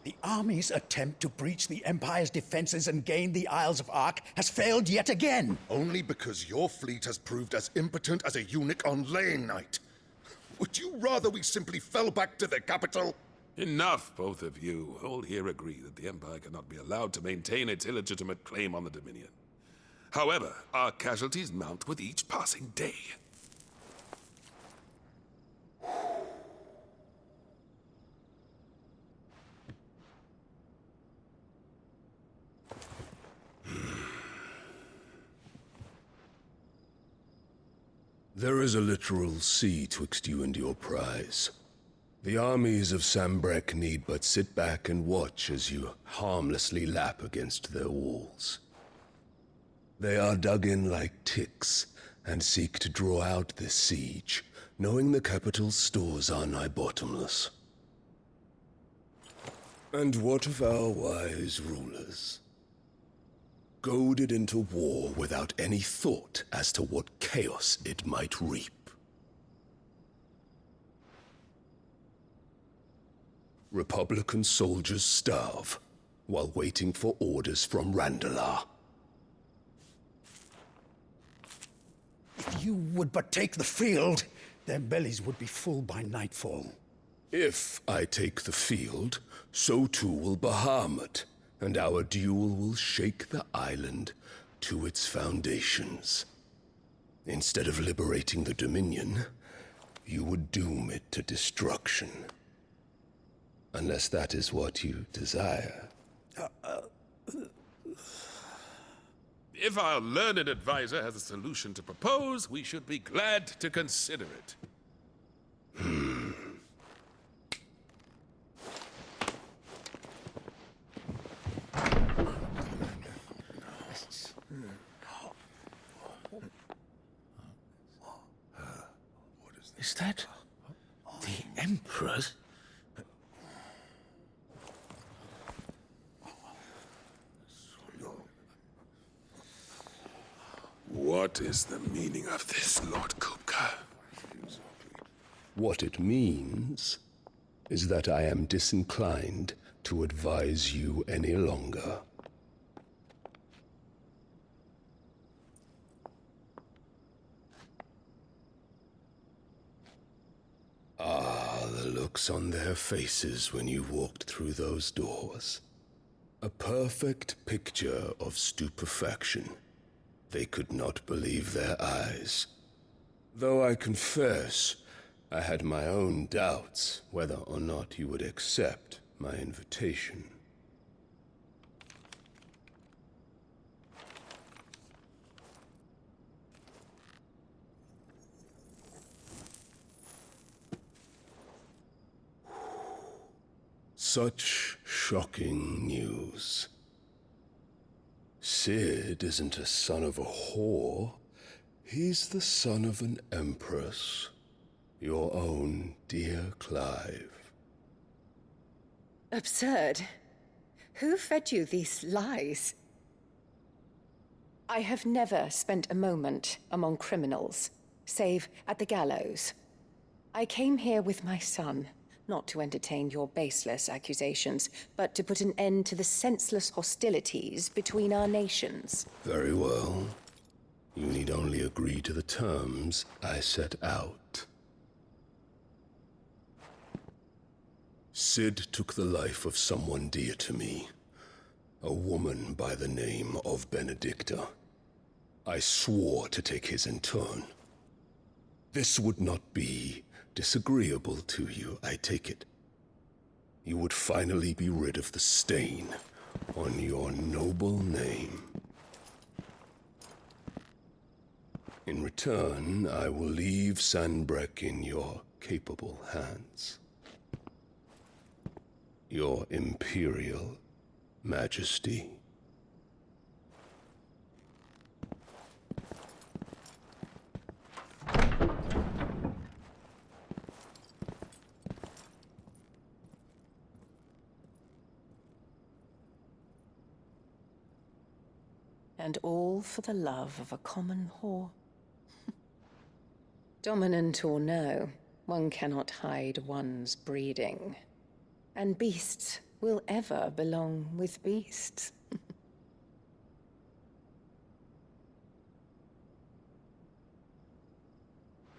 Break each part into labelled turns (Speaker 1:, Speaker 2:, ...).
Speaker 1: The army's attempt to breach the Empire's defenses and gain the Isles of Ark has failed yet again.
Speaker 2: Only because your fleet has proved as impotent as a eunuch on laying night. Would you rather we simply fell back to the capital?
Speaker 3: Enough, both of you. All here agree that the Empire cannot be allowed to maintain its illegitimate claim on the Dominion. However, our casualties mount with each passing day.
Speaker 4: There is a literal sea twixt you and your prize. The armies of Sambrek need but sit back and watch as you harmlessly lap against their walls. They are dug in like ticks and seek to draw out this siege, knowing the capital's stores are nigh bottomless. And what of our wise rulers? Goaded into war without any thought as to what chaos it might reap. Republican soldiers starve while waiting for orders from Randalar.
Speaker 1: If you would but take the field, their bellies would be full by nightfall.
Speaker 4: If I take the field, so too will Bahamut, and our duel will shake the island to its foundations. Instead of liberating the Dominion, you would doom it to destruction. Unless that is what you desire.
Speaker 3: If our learned advisor has a solution to propose, we should be glad to consider it.
Speaker 5: Is that the Emperor's?
Speaker 3: What is the meaning of this, Lord Kupka?
Speaker 4: What it means is that I am disinclined to advise you any longer. The looks on their faces when you walked through those doors. A perfect picture of stupefaction. They could not believe their eyes. Though I confess, I had my own doubts whether or not you would accept my invitation. Such shocking news. Sid isn't a son of a whore. He's the son of an empress. Your own dear Clive.
Speaker 6: Absurd. Who fed you these lies? I have never spent a moment among criminals, save at the gallows. I came here with my son, not to entertain your baseless accusations, but to put an end to the senseless hostilities between our nations.
Speaker 4: Very well. You need only agree to the terms I set out. Sid took the life of someone dear to me, a woman by the name of Benedicta. I swore to take his in turn. This would not be disagreeable to you, I take it. You would finally be rid of the stain on your noble name. In return, I will leave Sanbreque in your capable hands. Your Imperial Majesty.
Speaker 6: And all for the love of a common whore. Dominant or no, one cannot hide one's breeding. And beasts will ever belong with beasts.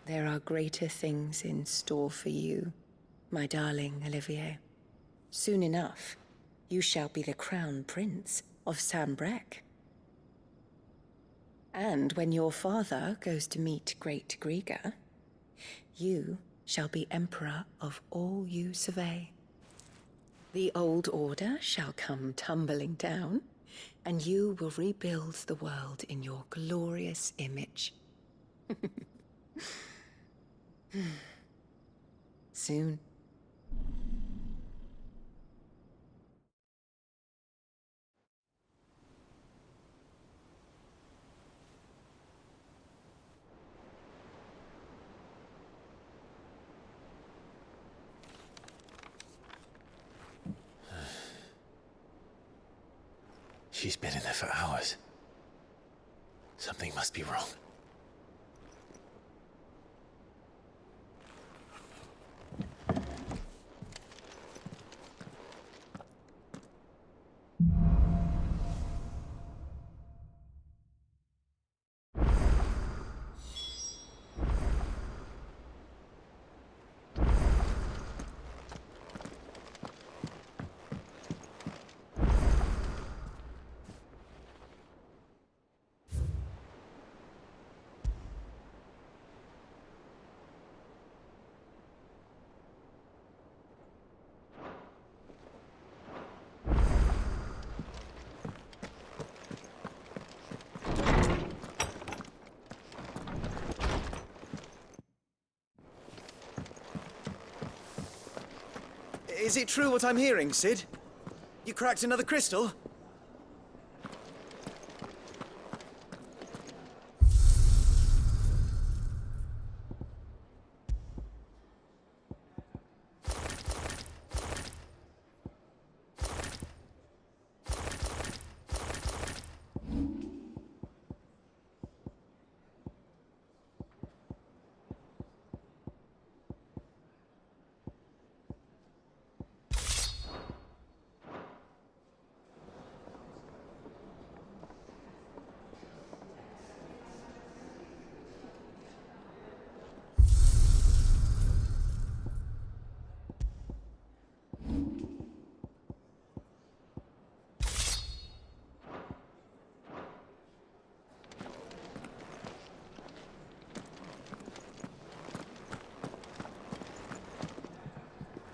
Speaker 6: There are greater things in store for you, my darling Olivier. Soon enough, you shall be the crown prince of Sambrec. And when your father goes to meet Great Grieger, you shall be emperor of all you survey. The old order shall come tumbling down, and you will rebuild the world in your glorious image. Soon.
Speaker 5: She's been in there for hours. Something must be wrong.
Speaker 7: Is it true what I'm hearing, Cid? You cracked another crystal?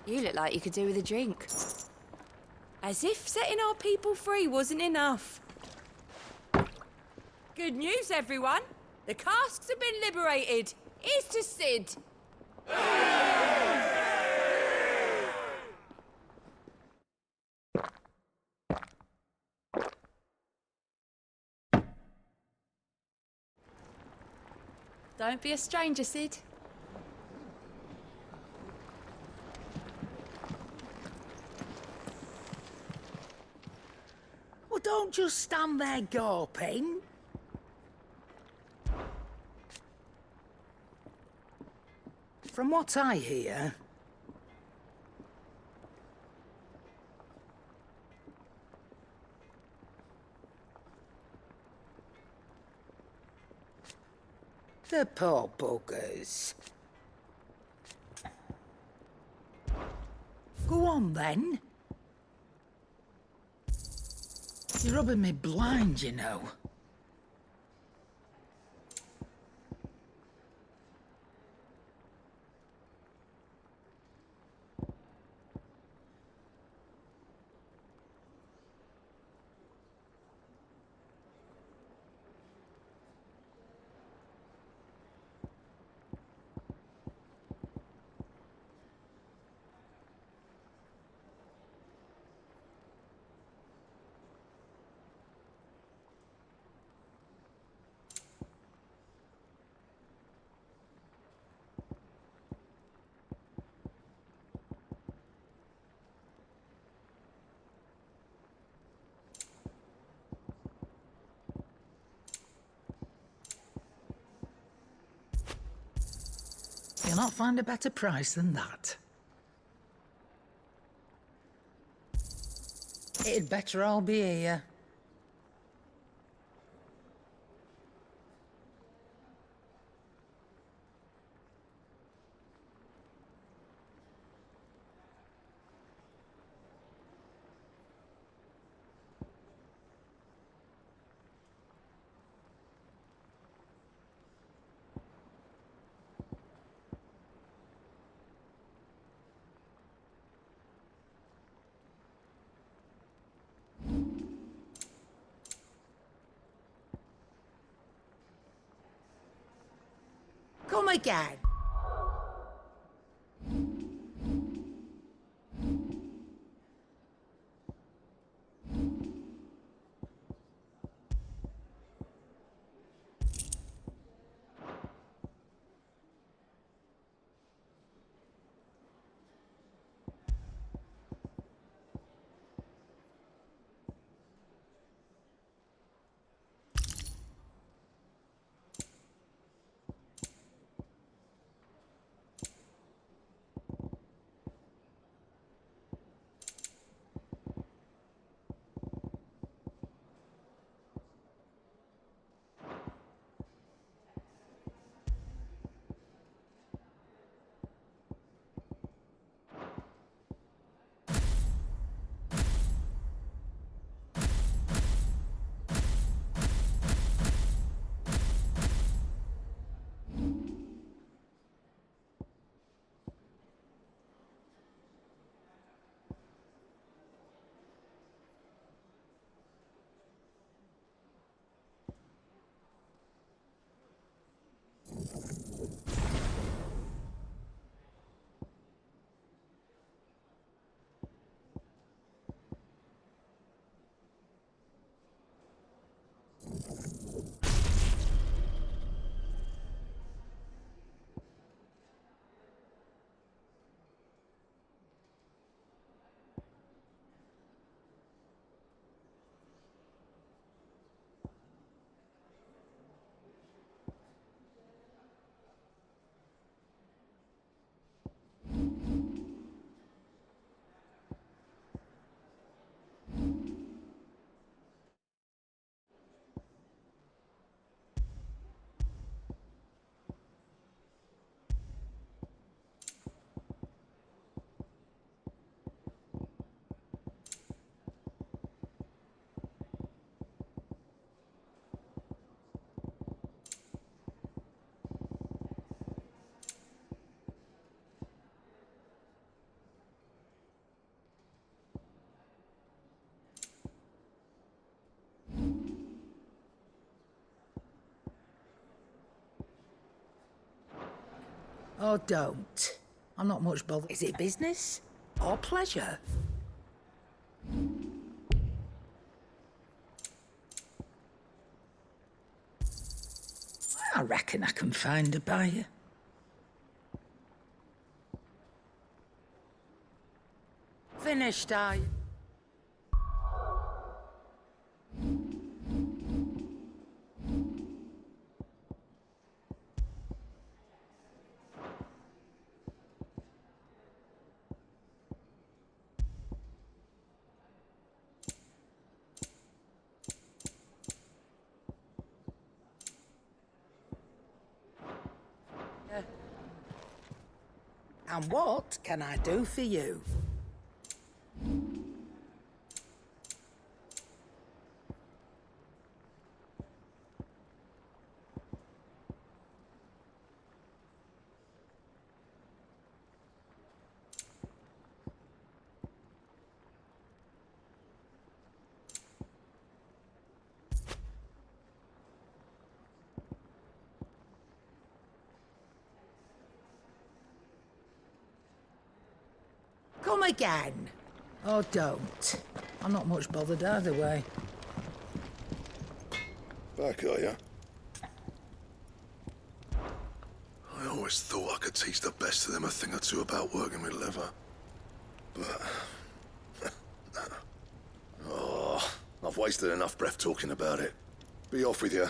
Speaker 8: You look like you could do with a drink. As if setting our people free wasn't enough. Good news, everyone. The casks have been liberated. Here's to Cid. Don't be a stranger, Cid.
Speaker 9: Well, don't just stand there gawping. From what I hear, the poor buggers. Go on, then. You're rubbing me blind, you know. You'll not find a better price than that. It'd better all be here. Come again. Oh, don't. I'm not much bothered. Is it business or pleasure? I reckon I can find a buyer. Finished, are you? And what can I do for you? Come again. Oh, don't. I'm not much bothered either way.
Speaker 4: Back, are ya? I always thought I could teach the best of them a thing or two about working with leather. But... oh, I've wasted enough breath talking about it. Be off with you.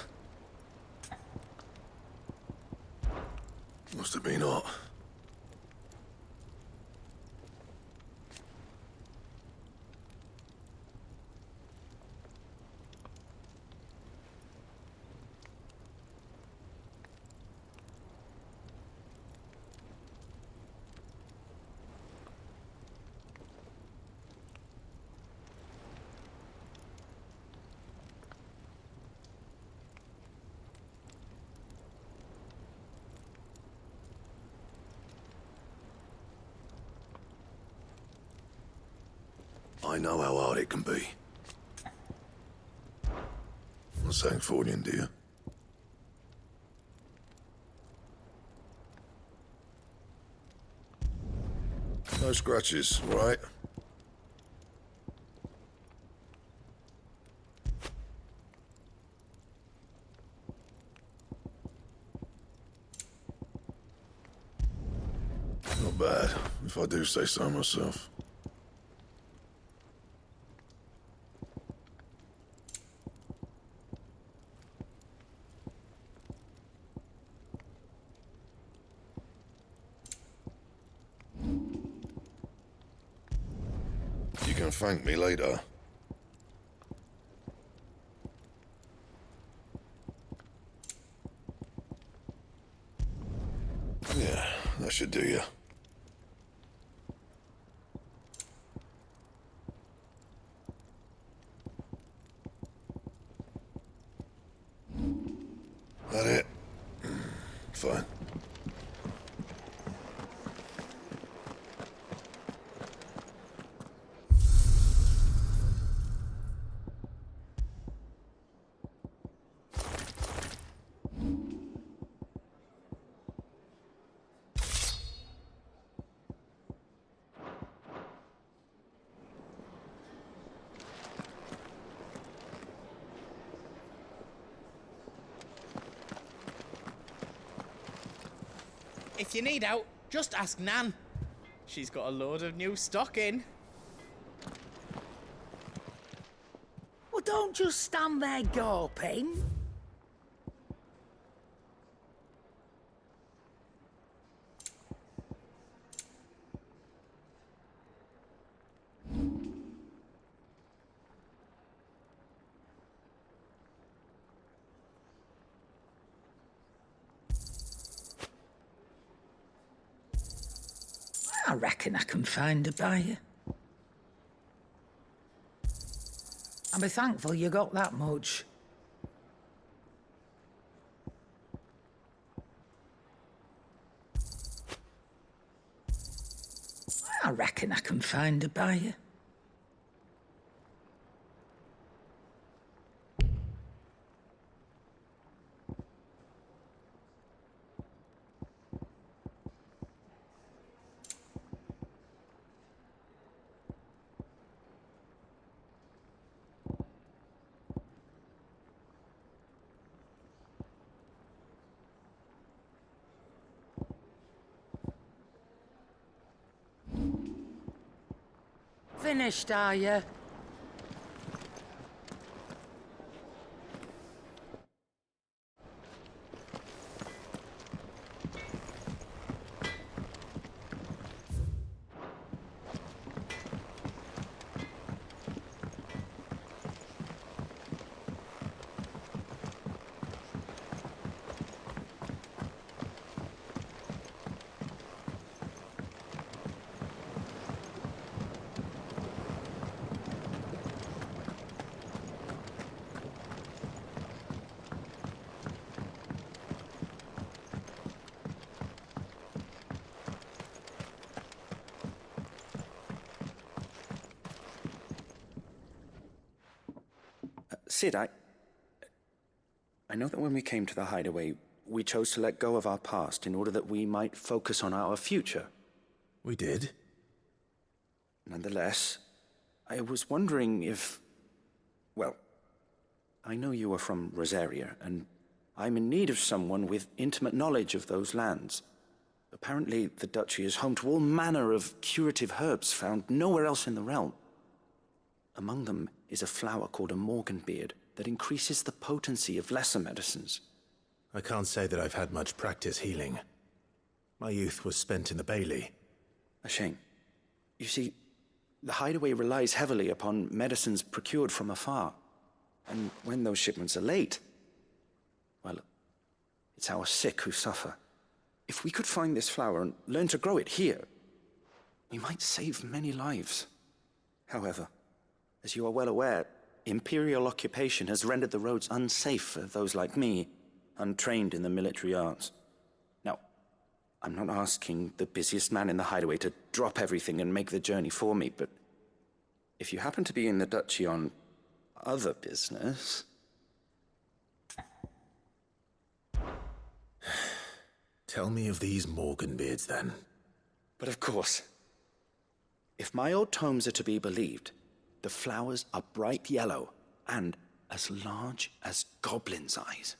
Speaker 4: Must have been hot. I know how hard it can be. Well, thanks for it, dear. No scratches, right? Not bad, if I do say so myself. You can thank me later. Yeah, that should do you. That it? Fine.
Speaker 10: If you need out, just ask Nan. She's got a load of new stock in.
Speaker 9: Well, don't just stand there gawping. I reckon I can find a buyer. I'll be thankful you got that much. I reckon I can find a buyer. Finished, are you?
Speaker 7: Sid, I know that when we came to the hideaway, we chose to let go of our past in order that we might focus on our future.
Speaker 5: We did?
Speaker 7: Nonetheless, I was wondering if... Well, I know you are from Rosaria, and I'm in need of someone with intimate knowledge of those lands. Apparently, the duchy is home to all manner of curative herbs found nowhere else in the realm. Among them is a flower called a morganbeard that increases the potency of lesser medicines.
Speaker 5: I can't say that I've had much practice healing. My youth was spent in the Bailey.
Speaker 7: A shame. You see, the hideaway relies heavily upon medicines procured from afar. And when those shipments are late, well, it's our sick who suffer. If we could find this flower and learn to grow it here, we might save many lives. However, as you are well aware, imperial occupation has rendered the roads unsafe for those like me, untrained in the military arts. Now, I'm not asking the busiest man in the hideaway to drop everything and make the journey for me, but if you happen to be in the duchy on other business...
Speaker 5: Tell me of these Morganbeards, then.
Speaker 7: But of course, if my old tomes are to be believed, the flowers are bright yellow and as large as goblins' eyes.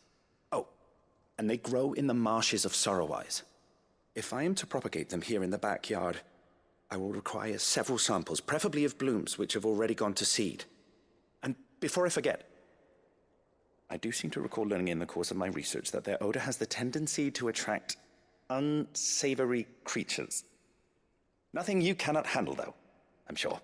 Speaker 7: Oh, and they grow in the marshes of Sorrowise. If I am to propagate them here in the backyard, I will require several samples, preferably of blooms which have already gone to seed. And before I forget, I do seem to recall learning in the course of my research that their odor has the tendency to attract unsavory creatures. Nothing you cannot handle, though, I'm sure.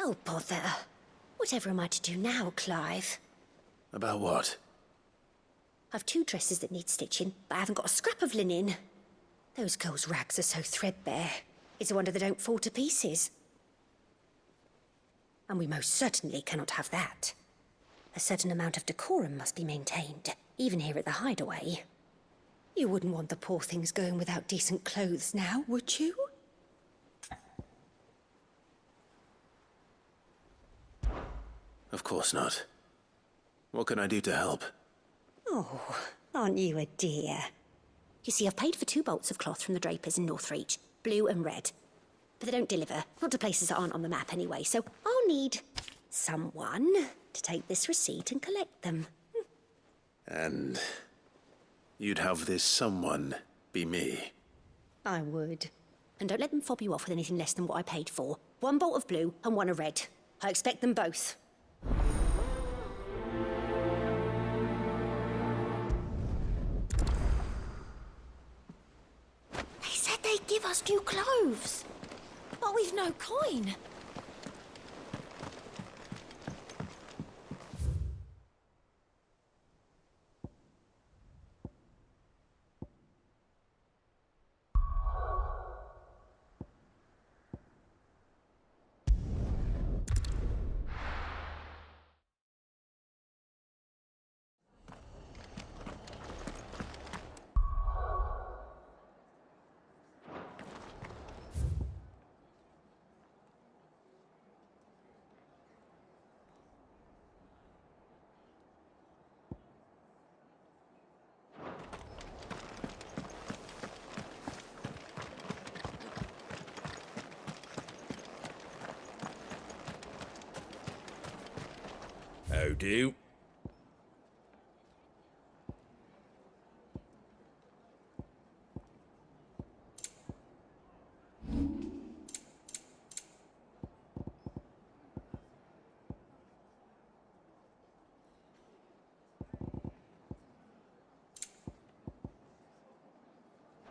Speaker 11: Oh, bother. Whatever am I to do now, Clive?
Speaker 5: About what?
Speaker 11: I've 2 dresses that need stitching, but I haven't got a scrap of linen. Those girls' rags are so threadbare. It's a wonder they don't fall to pieces. And we most certainly cannot have that. A certain amount of decorum must be maintained, even here at the Hideaway. You wouldn't want the poor things going without decent clothes now, would you?
Speaker 5: Of course not. What can I do to help?
Speaker 11: Oh, aren't you a dear? You see, I've paid for 2 bolts of cloth from the drapers in Northreach, blue and red. But they don't deliver, not to places that aren't on the map anyway, so I'll need someone to take this receipt and collect them.
Speaker 5: And you'd have this someone be me?
Speaker 11: I would. And don't let them fob you off with anything less than what I paid for. 1 bolt of blue and 1 of red. I expect them both.
Speaker 8: They said they'd give us new clothes. But we've no coin.
Speaker 4: How do?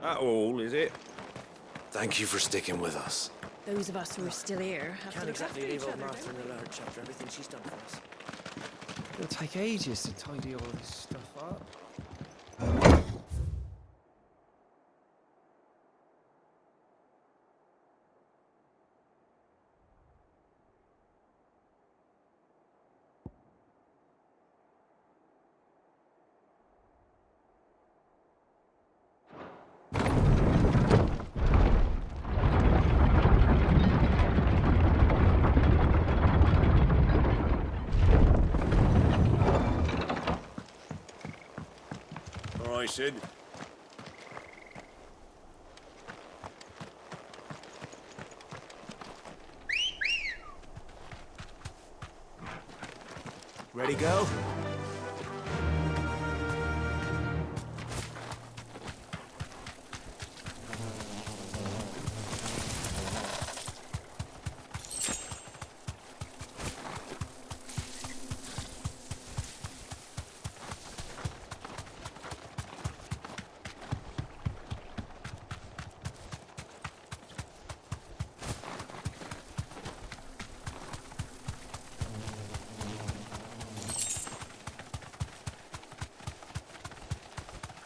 Speaker 12: That all, is it?
Speaker 5: Thank you for sticking with us.
Speaker 13: Those of us who are still here have to
Speaker 12: Can't
Speaker 13: look after
Speaker 12: exactly leave
Speaker 13: each
Speaker 12: old
Speaker 13: other,
Speaker 12: Martha
Speaker 13: don't
Speaker 12: in
Speaker 13: we?
Speaker 12: the lurch after everything she's done for us. It'll take ages to tidy all this stuff up.
Speaker 5: All right, Sid. Ready, go?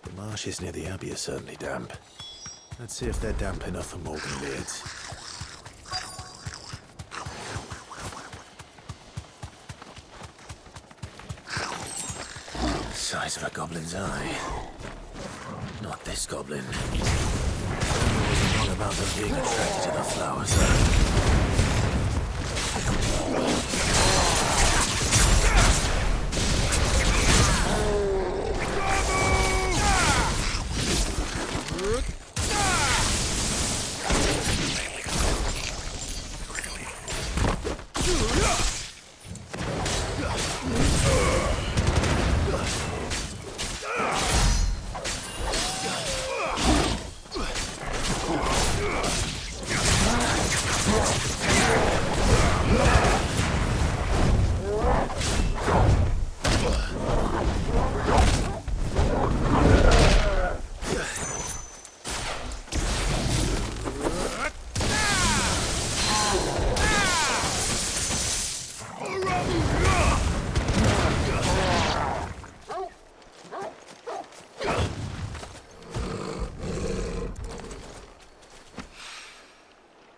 Speaker 5: The marshes near the Abbey are certainly damp. Let's see if they're damp enough for Morgan beards. Size of a goblin's eye. Not this goblin. There wasn't wrong about them being attracted to the flowers, though.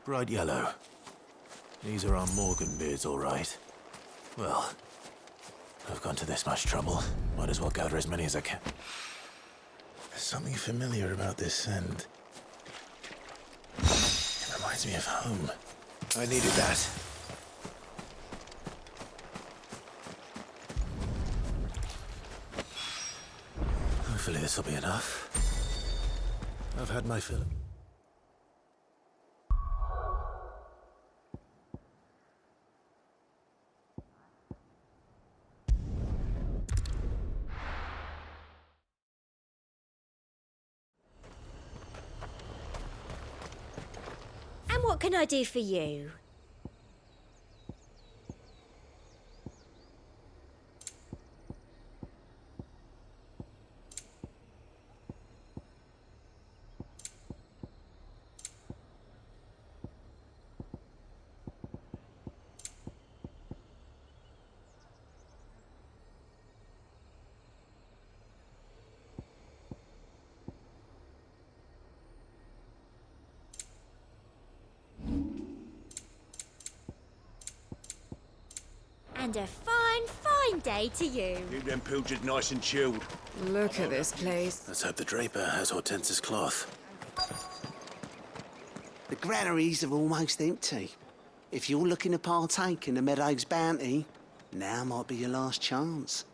Speaker 5: Bright yellow. These are our Morgan beards, all right. Well, I've gone to this much trouble. Might as well gather as many as I can. There's something familiar about this scent. It reminds me of home. I needed that. Hopefully this will be enough. I've had my fill.
Speaker 11: What can I do for you? And a fine, fine day to you.
Speaker 5: Keep them pilchards nice and chilled.
Speaker 8: Look at this place.
Speaker 5: Let's hope the draper has Hortense's cloth.
Speaker 14: The granaries are almost empty. If you're looking to partake in the Meadows bounty, now might be your last chance.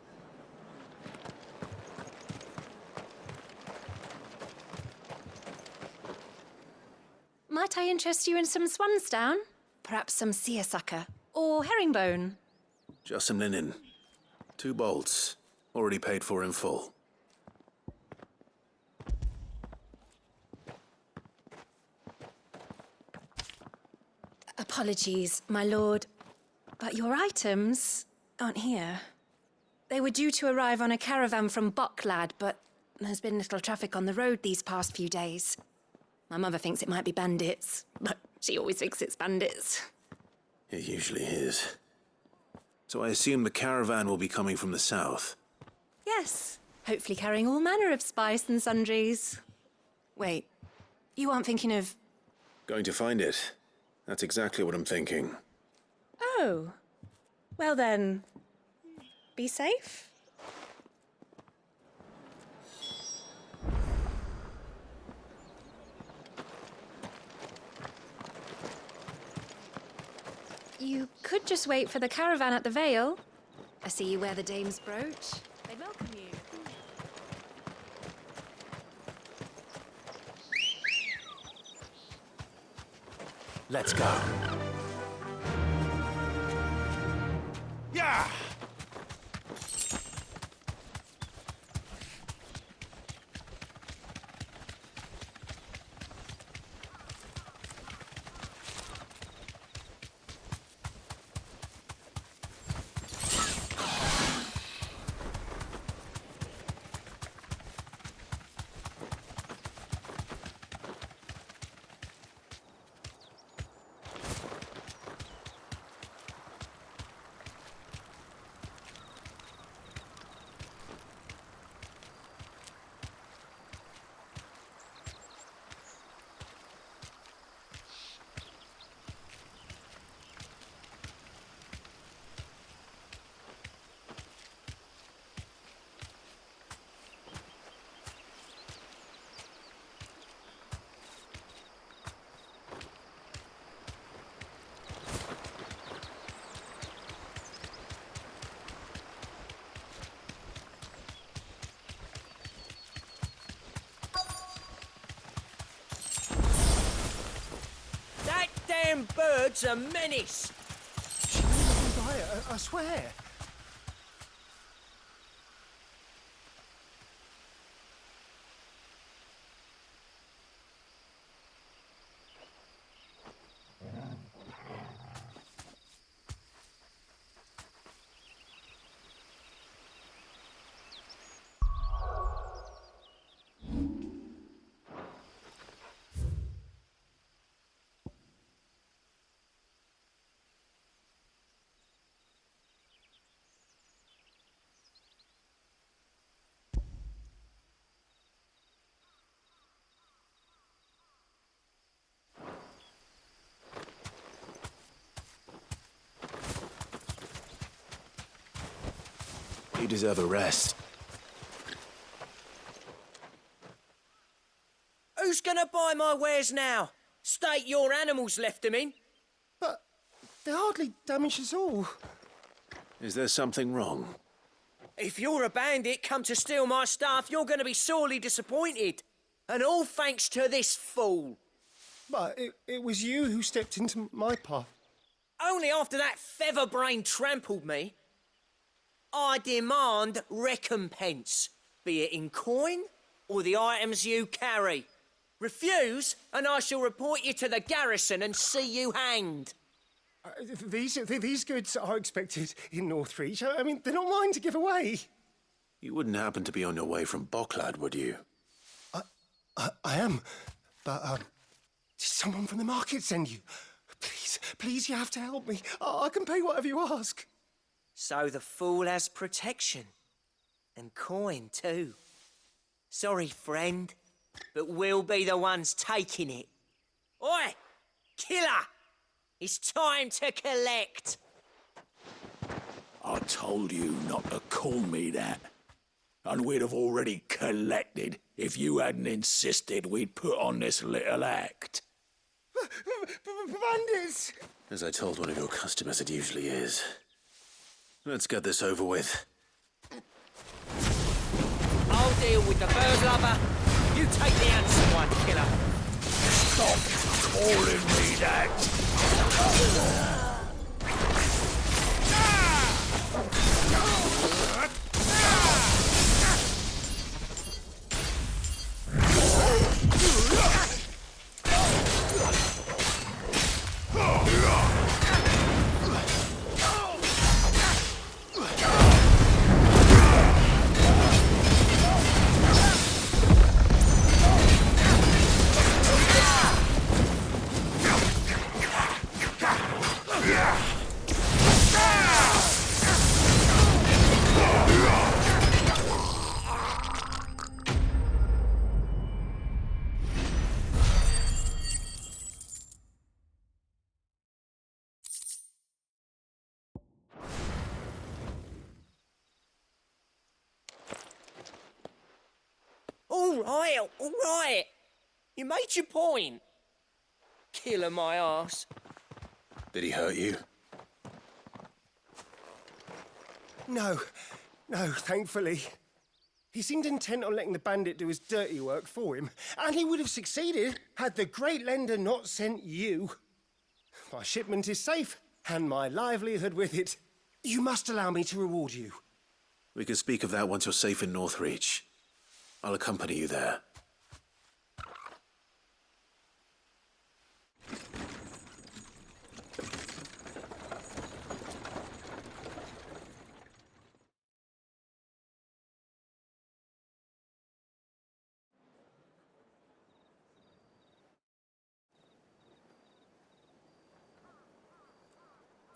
Speaker 6: Might I interest you in some swansdown? Perhaps some seersucker or herringbone?
Speaker 5: Just some linen. 2 bolts. Already paid for in full.
Speaker 6: Apologies, my lord, but your items aren't here. They were due to arrive on a caravan from Bocklad, but there's been little traffic on the road these past few days. My mother thinks it might be bandits, but she always thinks it's bandits.
Speaker 5: It usually is. So I assume the caravan will be coming from the south.
Speaker 6: Yes, hopefully carrying all manner of spice and sundries. Wait, you aren't thinking of...
Speaker 5: Going to find it. That's exactly what I'm thinking.
Speaker 6: Oh, well then, be safe. You could just wait for the caravan at the Vale. I see you wear the dame's brooch. They'd welcome you.
Speaker 5: Let's go.
Speaker 1: Yeah!
Speaker 12: That damn bird's a menace.
Speaker 1: She wouldn't buy it, I swear.
Speaker 5: You deserve a rest.
Speaker 12: Who's gonna buy my wares now? State your animals left them in.
Speaker 1: But they hardly damaged us all.
Speaker 5: Is there something wrong?
Speaker 12: If you're a bandit come to steal my stuff, you're gonna be sorely disappointed. And all thanks to this fool.
Speaker 1: But it was you who stepped into my path.
Speaker 12: Only after that feather-brain trampled me. I demand recompense, be it in coin or the items you carry. Refuse, and I shall report you to the garrison and see you hanged.
Speaker 1: These goods are expected in Northreach. I mean, they're not mine to give away.
Speaker 5: You wouldn't happen to be on your way from Bocklad, would you?
Speaker 1: I am, but did someone from the market send you? Please, you have to help me. I can pay whatever you ask.
Speaker 12: So the fool has protection. And coin, too. Sorry, friend, but we'll be the ones taking it. Oi! Killer! It's time to collect!
Speaker 5: I told you not to call me that. And we'd have already collected if you hadn't insisted we'd put on this little act.
Speaker 1: Bandits!
Speaker 5: As I told one of your customers, it usually is. Let's get this over with.
Speaker 12: I'll deal with the bird lover. You take the handsome one, killer.
Speaker 5: Stop calling me that!
Speaker 12: All right. You made your point. Killer my ass.
Speaker 5: Did he hurt you?
Speaker 1: No, thankfully. He seemed intent on letting the bandit do his dirty work for him, and he would have succeeded had the Great Lender not sent you. My shipment is safe, and my livelihood with it. You must allow me to reward you.
Speaker 5: We can speak of that once you're safe in Northreach. I'll accompany you there.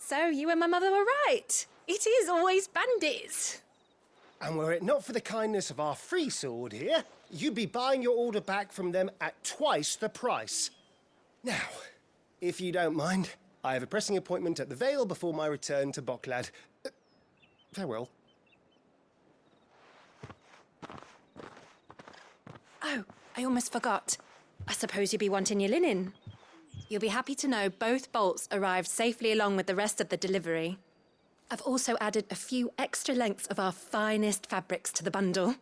Speaker 13: So, you and my mother were right. It is always bandits.
Speaker 1: And were it not for the kindness of our free sword here, you'd be buying your order back from them at twice the price. Now, if you don't mind, I have a pressing appointment at the Vale before my return to Bocklad. Farewell.
Speaker 13: Oh, I almost forgot. I suppose you'll be wanting your linen. You'll be happy to know both bolts arrived safely along with the rest of the delivery. I've also added a few extra lengths of our finest fabrics to the bundle.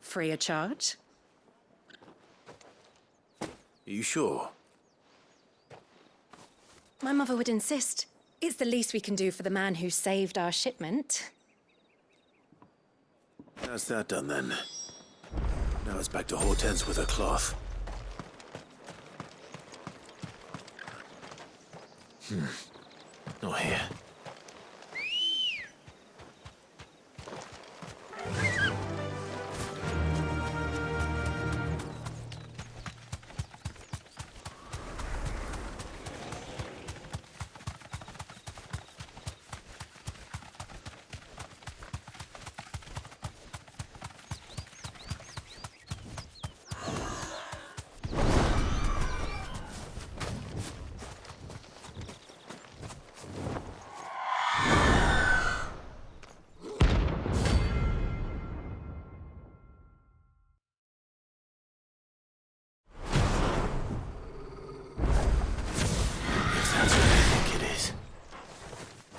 Speaker 13: Free of charge.
Speaker 5: Are you sure?
Speaker 13: My mother would insist. It's the least we can do for the man who saved our shipment.
Speaker 5: That's that done then. Now it's back to Hortense with her cloth. Not here.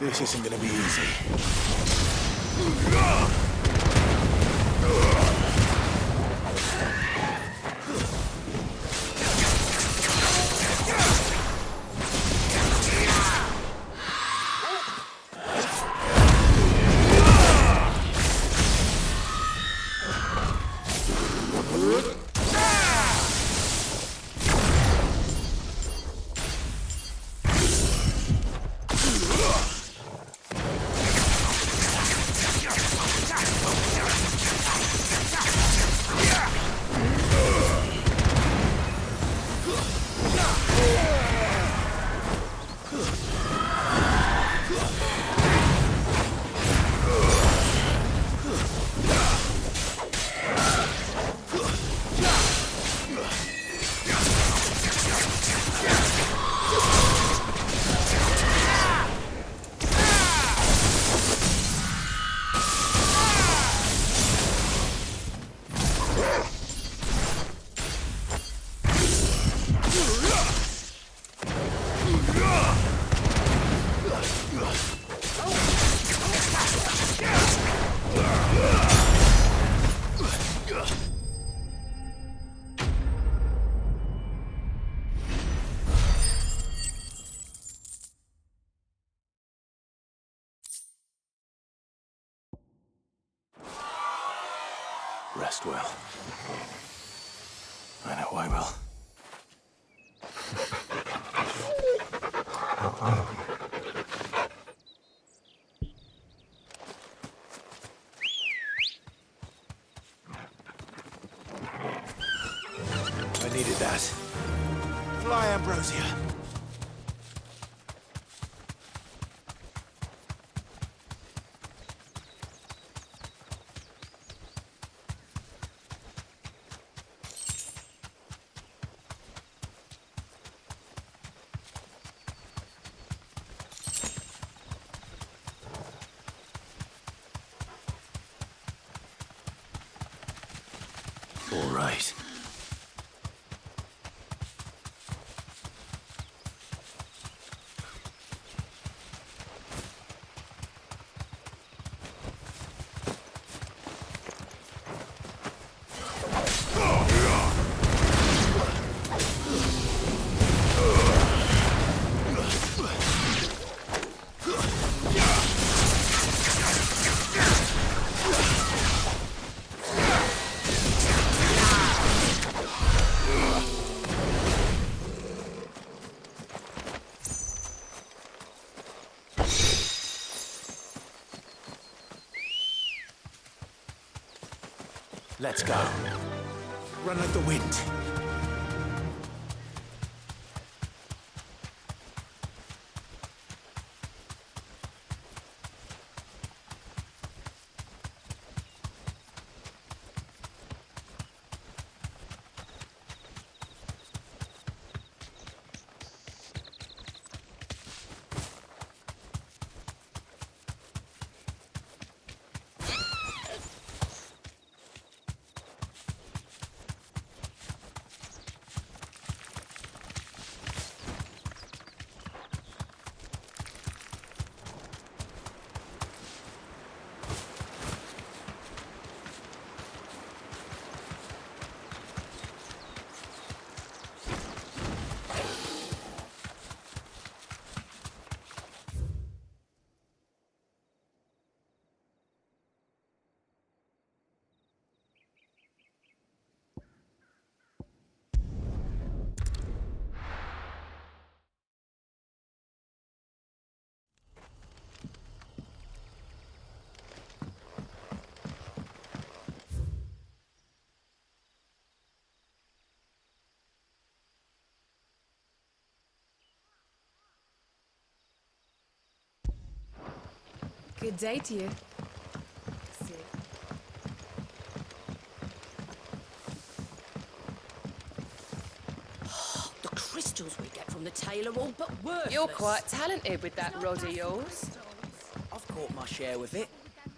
Speaker 5: This isn't gonna be easy. Rest well. I know I will. I needed that. Fly, Ambrosia. All right. Let's go. Run like the wind.
Speaker 13: Good day to you.
Speaker 15: The crystals we get from the tail are all but worthless.
Speaker 16: You're quite talented with that rod of yours.
Speaker 12: I've caught my share with it,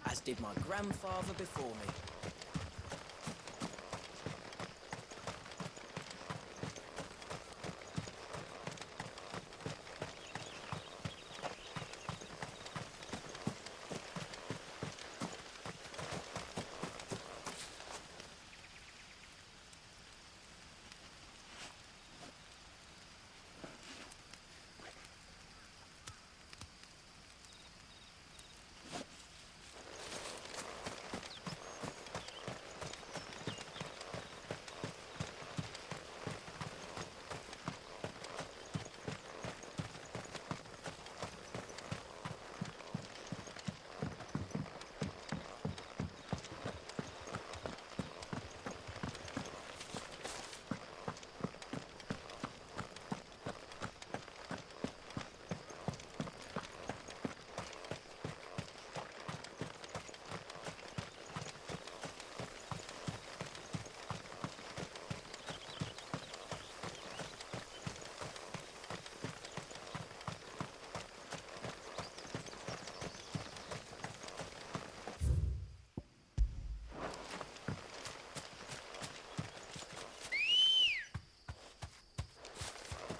Speaker 12: as did my grandfather before me.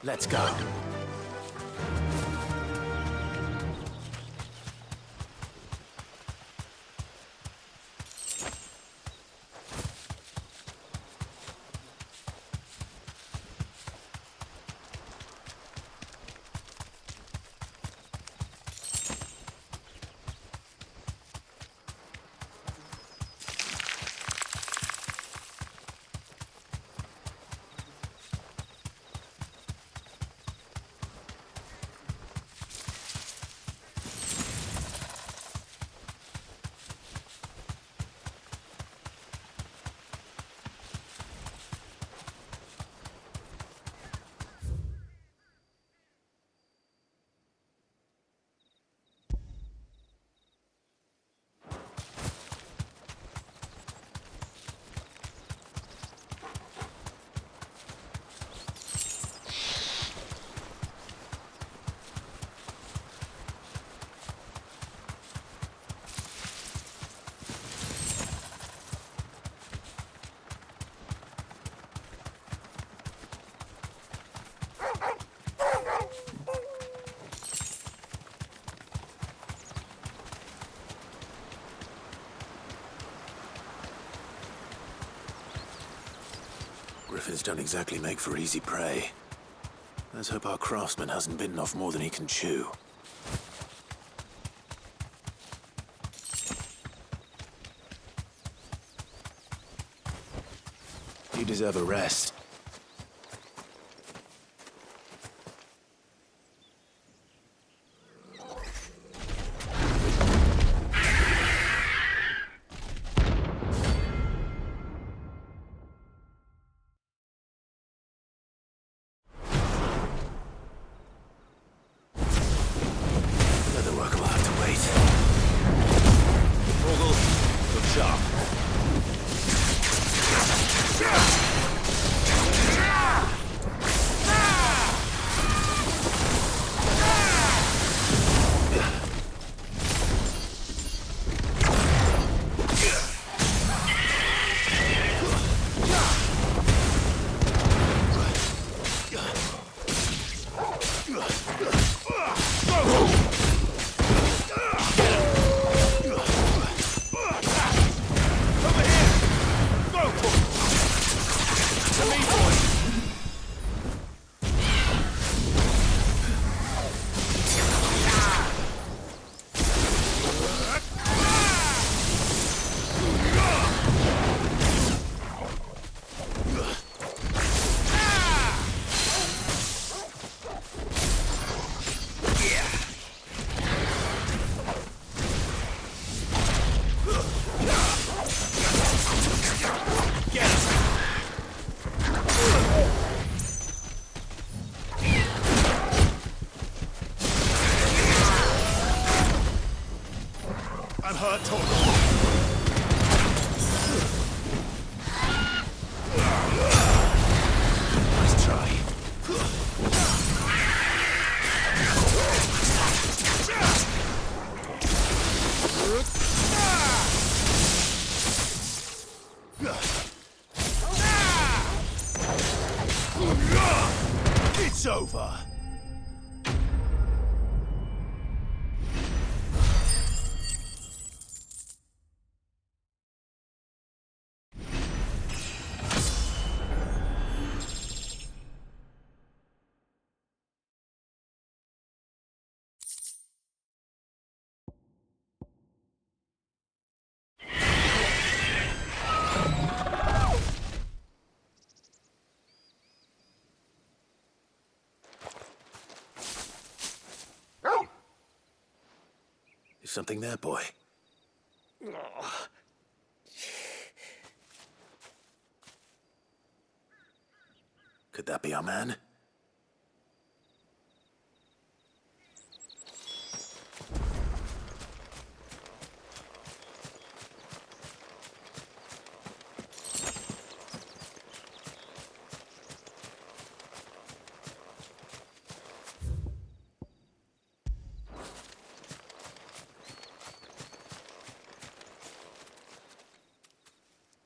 Speaker 5: Let's go. Griffins don't exactly make for easy prey. Let's hope our craftsman hasn't bitten off more than he can chew. You deserve a rest. to me, boys! I'm hurt, Torgal. Nice try. It's over. Is something there, boy? Could that be our man?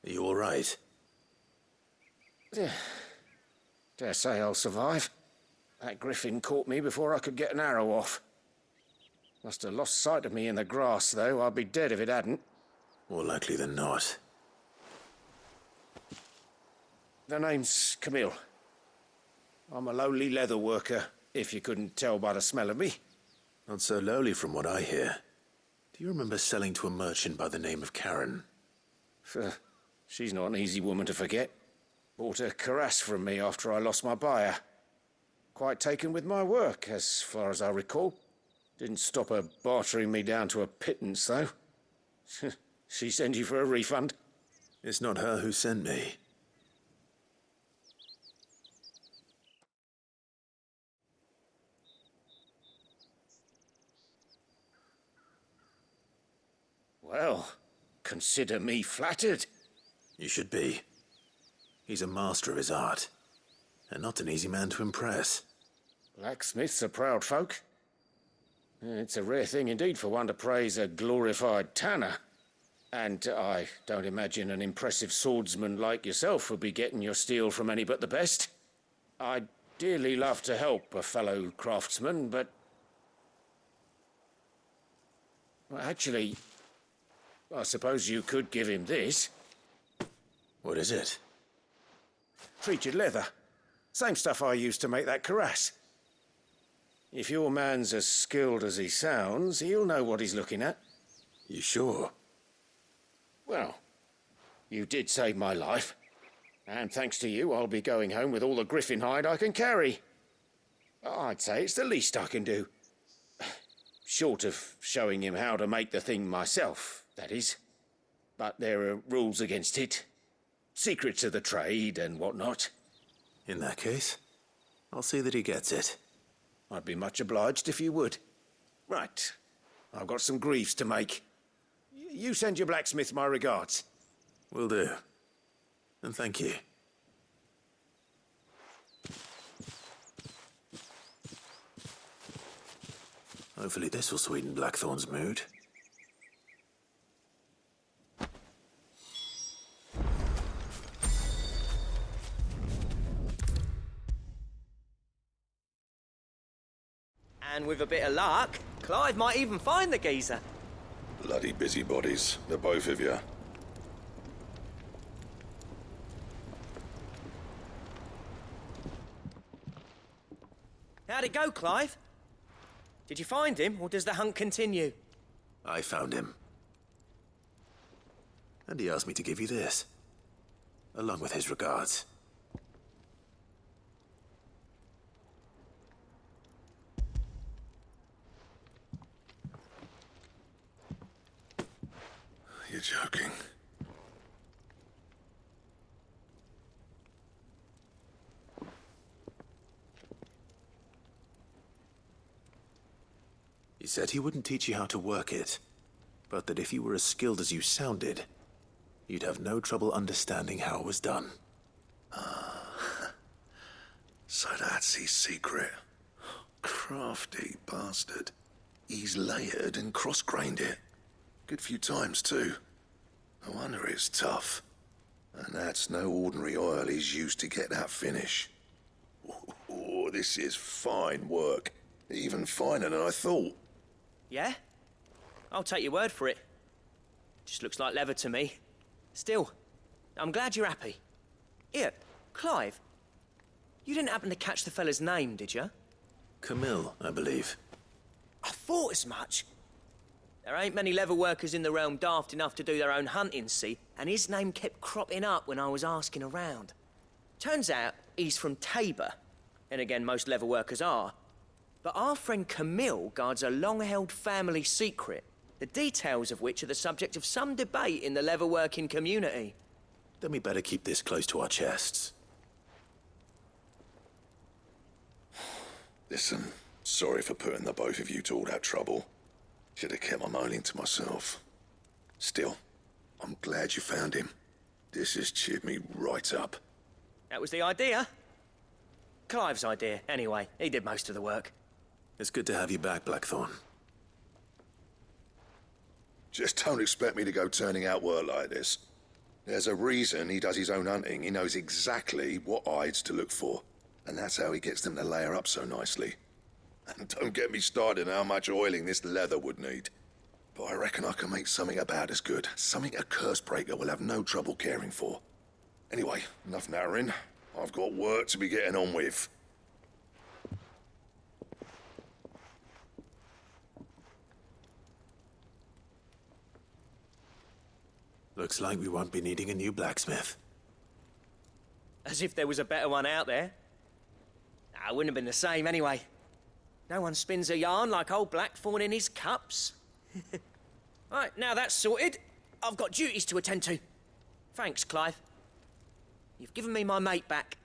Speaker 5: Are you all right?
Speaker 17: Dare say I'll survive. That griffin caught me before I could get an arrow off. Must have lost sight of me in the grass, though. I'd be dead if it hadn't.
Speaker 5: More likely than not.
Speaker 17: The name's Camille. I'm a lowly leather worker, if you couldn't tell by the smell of me.
Speaker 5: Not so lowly from what I hear. Do you remember selling to a merchant by the name of Karen?
Speaker 17: She's not an easy woman to forget. Bought a cuirass from me after I lost my buyer. Quite taken with my work, as far as I recall. Didn't stop her bartering me down to a pittance, though. She send you for a refund?
Speaker 5: It's not her who sent me.
Speaker 17: Well, consider me flattered.
Speaker 5: You should be. He's a master of his art, and not an easy man to impress.
Speaker 17: Blacksmiths are proud folk. It's a rare thing indeed for one to praise a glorified tanner. And I don't imagine an impressive swordsman like yourself would be getting your steel from any but the best. I'd dearly love to help a fellow craftsman, but... Well, actually, I suppose you could give him this.
Speaker 5: What is it?
Speaker 17: Treated leather. Same stuff I used to make that cuirass. If your man's as skilled as he sounds, he'll know what he's looking at.
Speaker 5: You sure?
Speaker 17: Well, you did save my life. And thanks to you, I'll be going home with all the griffin hide I can carry. I'd say it's the least I can do. Short of showing him how to make the thing myself, that is. But there are rules against it. Secrets of the trade and whatnot.
Speaker 5: In that case, I'll see that he gets it.
Speaker 17: I'd be much obliged if you would. Right. I've got some greaves to make. You send your blacksmith my regards.
Speaker 5: Will do. And thank you. Hopefully this will sweeten Blackthorn's mood.
Speaker 12: And with a bit of luck, Clive might even find the geezer.
Speaker 2: Bloody busybodies, the both of you.
Speaker 12: How'd it go, Clive? Did you find him, or does the hunt continue?
Speaker 5: I found him. And he asked me to give you this, along with his regards.
Speaker 4: You're joking.
Speaker 5: He said he wouldn't teach you how to work it, but that if you were as skilled as you sounded, you'd have no trouble understanding how it was done.
Speaker 4: So that's his secret. Crafty bastard. He's layered and cross-grained it. Good few times, too. No wonder it's tough. And that's no ordinary oil he's used to get that finish. Oh, this is fine work. Even finer than I thought.
Speaker 12: Yeah? I'll take your word for it. Just looks like leather to me. Still, I'm glad you're happy. Here, Clive, you didn't happen to catch the fella's name, did you?
Speaker 5: Camille, I believe.
Speaker 12: I thought as much. There ain't many leather workers in the realm daft enough to do their own hunting, see, and his name kept cropping up when I was asking around. Turns out he's from Tabor, and again, most leather workers are. But our friend Camille guards a long-held family secret, the details of which are the subject of some debate in the leather-working community.
Speaker 5: Then we better keep this close to our chests.
Speaker 4: Listen, sorry for putting the both of you to all that trouble. Should have kept my moaning to myself. Still, I'm glad you found him. This has cheered me right up.
Speaker 12: That was the idea. Clive's idea, anyway. He did most of the work.
Speaker 5: It's good to have you back, Blackthorn.
Speaker 4: Just don't expect me to go turning out work like this. There's a reason he does his own hunting. He knows exactly what hides to look for. And that's how he gets them to layer up so nicely. And don't get me started on how much oiling this leather would need. But I reckon I can make something about as good. Something a Cursebreaker will have no trouble caring for. Anyway, enough nattering. I've got work to be getting on with.
Speaker 5: Looks like we won't be needing a new blacksmith.
Speaker 12: As if there was a better one out there. Nah, it wouldn't have been the same anyway. No one spins a yarn like old Blackthorn in his cups. Right, now that's sorted, I've got duties to attend to. Thanks, Clive. You've given me my mate back.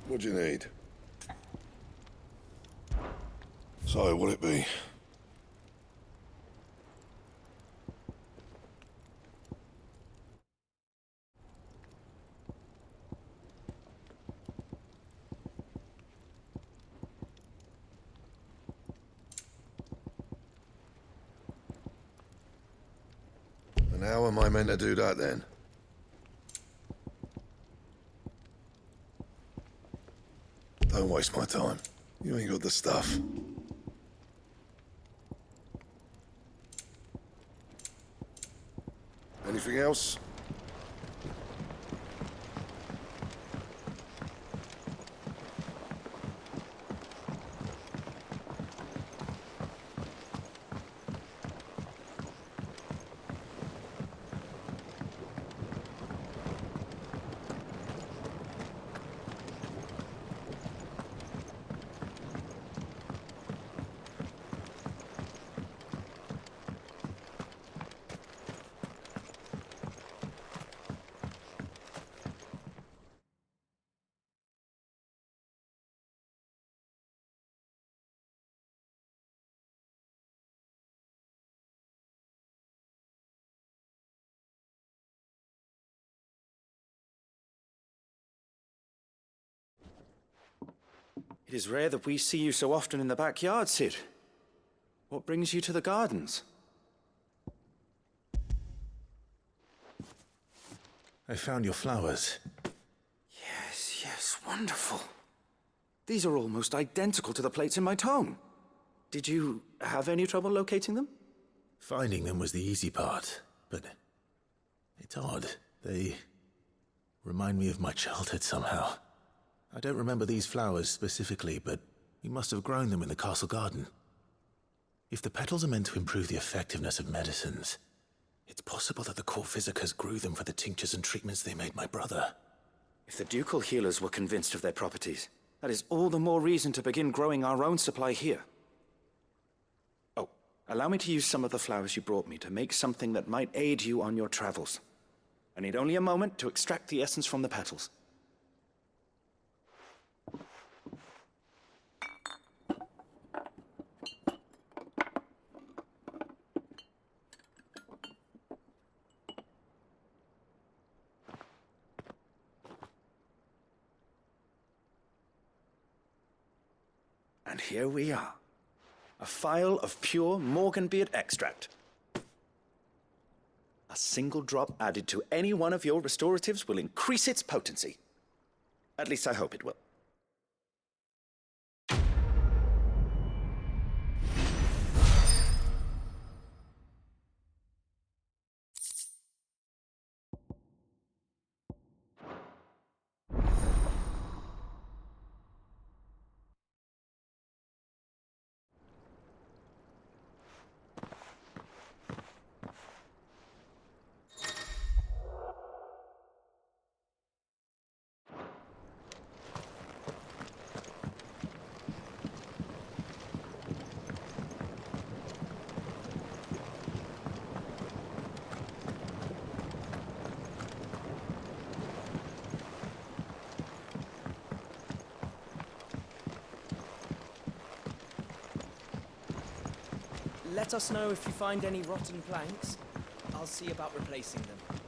Speaker 4: What do you need? So, what'll it be? And how am I meant to do that then? Don't waste my time. You ain't got the stuff. Anything else?
Speaker 7: It is rare that we see you so often in the backyard, Sid. What brings you to the gardens?
Speaker 5: I found your flowers.
Speaker 7: Yes, wonderful. These are almost identical to the plates in my tome. Did you have any trouble locating them?
Speaker 5: Finding them was the easy part, but it's odd. They remind me of my childhood somehow. I don't remember these flowers specifically, but we must have grown them in the castle garden. If the petals are meant to improve the effectiveness of medicines, it's possible that the court physicers grew them for the tinctures and treatments they made my brother.
Speaker 7: If the ducal healers were convinced of their properties, that is all the more reason to begin growing our own supply here. Oh, allow me to use some of the flowers you brought me to make something that might aid you on your travels. I need only a moment to extract the essence from the petals. And here we are. A phial of pure Morganbeard extract. A single drop added to any one of your restoratives will increase its potency. At least I hope it will.
Speaker 12: Let us know if you find any rotten planks. I'll see about replacing them.